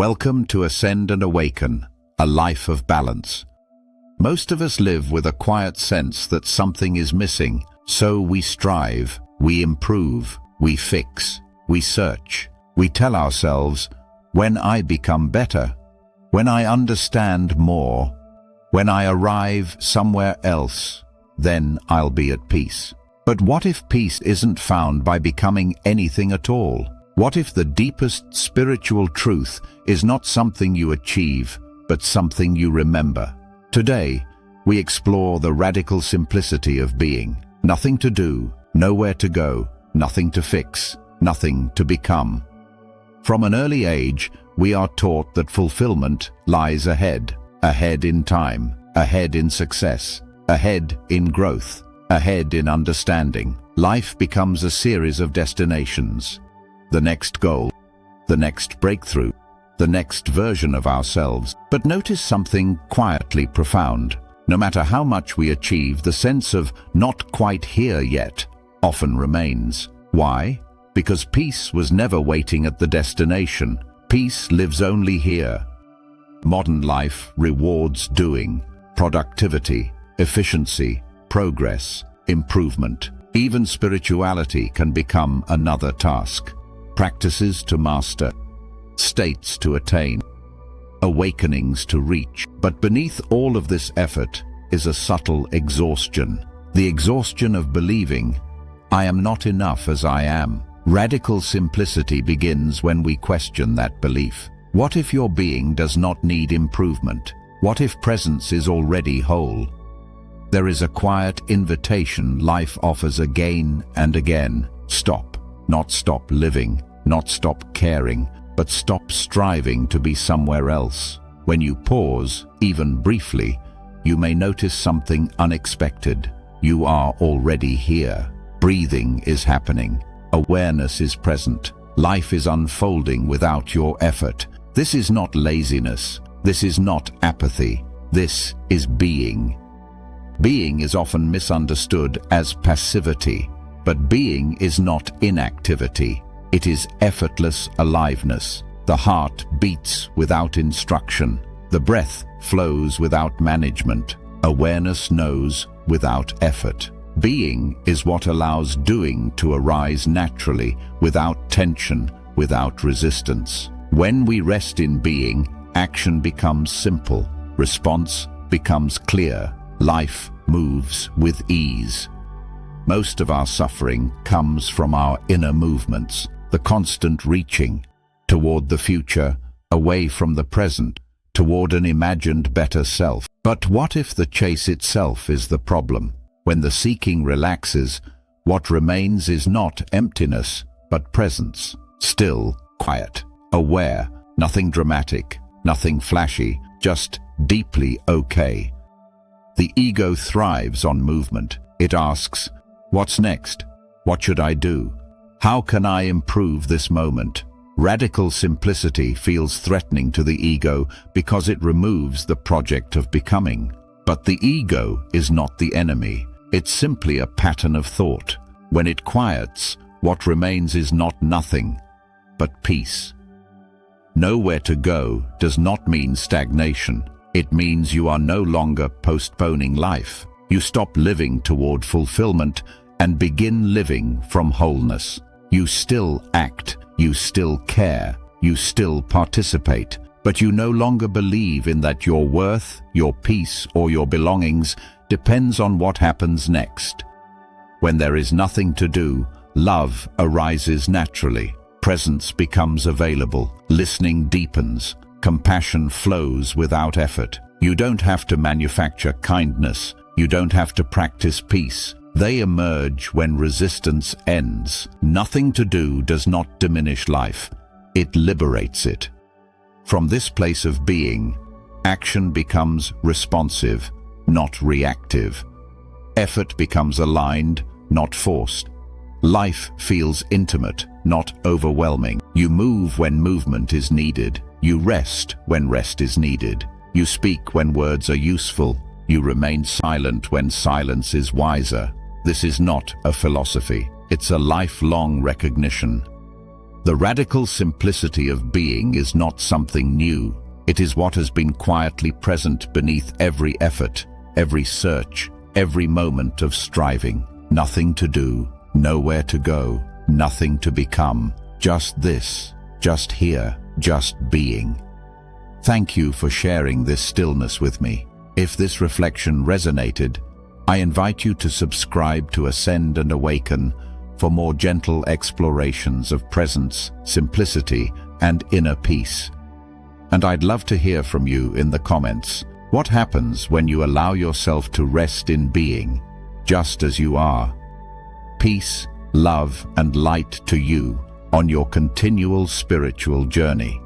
Welcome to Ascend and Awaken, a life of balance. Most of us live with a quiet sense that something is missing, so we strive, we improve, we fix, we search. We tell ourselves, when I become better, when I understand more, when I arrive somewhere else, then I'll be at peace. But what if peace isn't found by becoming anything at all? What if the deepest spiritual truth is not something you achieve, but something you remember? Today, we explore the radical simplicity of being. Nothing to do, nowhere to go, nothing to fix, nothing to become. From an early age, we are taught that fulfillment lies ahead in time, ahead in success, ahead in growth, ahead in understanding. Life becomes a series of destinations. The next goal, the next breakthrough, the next version of ourselves. But notice something quietly profound. No matter how much we achieve, the sense of not quite here yet often remains. Why? Because peace was never waiting at the destination. Peace lives only here. Modern life rewards doing, productivity, efficiency, progress, improvement. Even spirituality can become another task. Practices to master, states to attain, awakenings to reach. But beneath all of this effort is a subtle exhaustion. The exhaustion of believing, I am not enough as I am. Radical simplicity begins when we question that belief. What if your being does not need improvement? What if presence is already whole? There is a quiet invitation life offers again and again. Stop. Not stop living, not stop caring, but stop striving to be somewhere else. When you pause, even briefly, you may notice something unexpected. You are already here. Breathing is happening. Awareness is present. Life is unfolding without your effort. This is not laziness. This is not apathy. This is being. Being is often misunderstood as passivity. But being is not inactivity. It is effortless aliveness. The heart beats without instruction. The breath flows without management. Awareness knows without effort. Being is what allows doing to arise naturally, without tension, without resistance. When we rest in being, action becomes simple. Response becomes clear. Life moves with ease. Most of our suffering comes from our inner movements, the constant reaching toward the future, away from the present, toward an imagined better self. But what if the chase itself is the problem? When the seeking relaxes, what remains is not emptiness, but presence. Still, quiet, aware, nothing dramatic, nothing flashy, just deeply okay. The ego thrives on movement. It asks, what's next? What should I do? How can I improve this moment? Radical simplicity feels threatening to the ego because it removes the project of becoming. But the ego is not the enemy. It's simply a pattern of thought. When it quiets, what remains is not nothing, but peace. Nowhere to go does not mean stagnation. It means you are no longer postponing life. You stop living toward fulfillment and begin living from wholeness. You still act, you still care, you still participate, but you no longer believe in that your worth, your peace, or your belongings depends on what happens next. When there is nothing to do, love arises naturally. Presence becomes available. Listening deepens. Compassion flows without effort. You don't have to manufacture kindness. You don't have to practice peace. They emerge when resistance ends. Nothing to do does not diminish life. It liberates it. From this place of being, action becomes responsive, not reactive. Effort becomes aligned, not forced. Life feels intimate, not overwhelming. You move when movement is needed. You rest when rest is needed. You speak when words are useful. You remain silent when silence is wiser. This is not a philosophy. It's a lifelong recognition. The radical simplicity of being is not something new. It is what has been quietly present beneath every effort, every search, every moment of striving. Nothing to do, nowhere to go, nothing to become. Just this, just here, just being. Thank you for sharing this stillness with me. If this reflection resonated, I invite you to subscribe to Ascend and Awaken for more gentle explorations of presence, simplicity, and inner peace. And I'd love to hear from you in the comments. What happens when you allow yourself to rest in being, just as you are? Peace, love, and light to you on your continual spiritual journey.